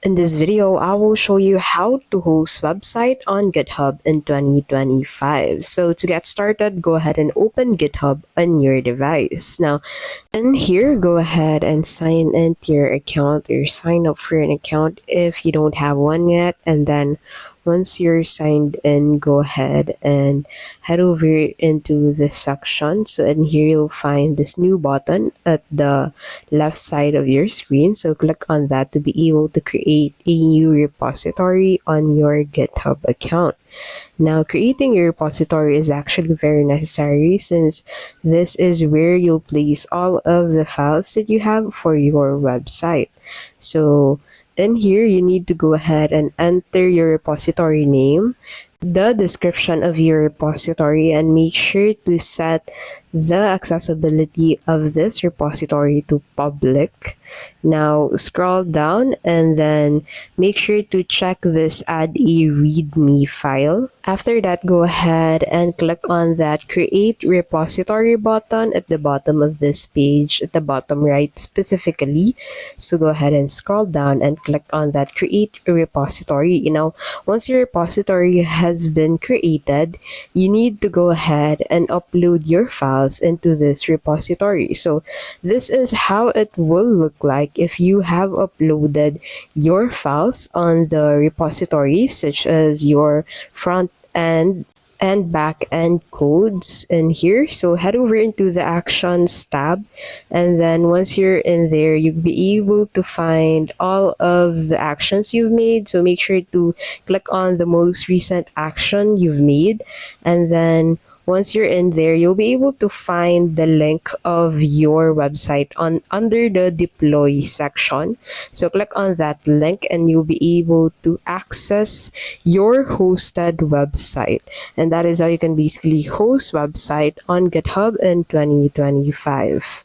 In this video, I will show you how to host website on GitHub in 2025. So to get started, go ahead and open GitHub on your device. Now, in here, go ahead and sign into your account or sign up for an account if you don't have one yet. And then once you're signed in, go ahead and head over into this section. So in here, you'll find this new button at the left side of your screen. So click on that to be able to create a new repository on your GitHub account. Now, creating a repository is actually very necessary since this is where you'll place all of the files that you have for your website. So in here, you need to go ahead and enter your repository name, the description of your repository, and make sure to set the accessibility of this repository to public. Now scroll down and then make sure to check this add a readme file. After that, go ahead and click on that create repository button at the bottom of this page, at the bottom right specifically. So go ahead and scroll down and click on that create a repository. Once your repository has been created, you need to go ahead and upload your files into this repository. So this is how it will look like if you have uploaded your files on the repository, such as your front end and back end codes in here. So head over into the actions tab, and then once you're in there, you'll be able to find all of the actions you've made. So make sure to click on the most recent action you've made, and then once you're in there, you'll be able to find the link of your website under the deploy section. So click on that link and you'll be able to access your hosted website. And that is how you can basically host website on GitHub in 2025.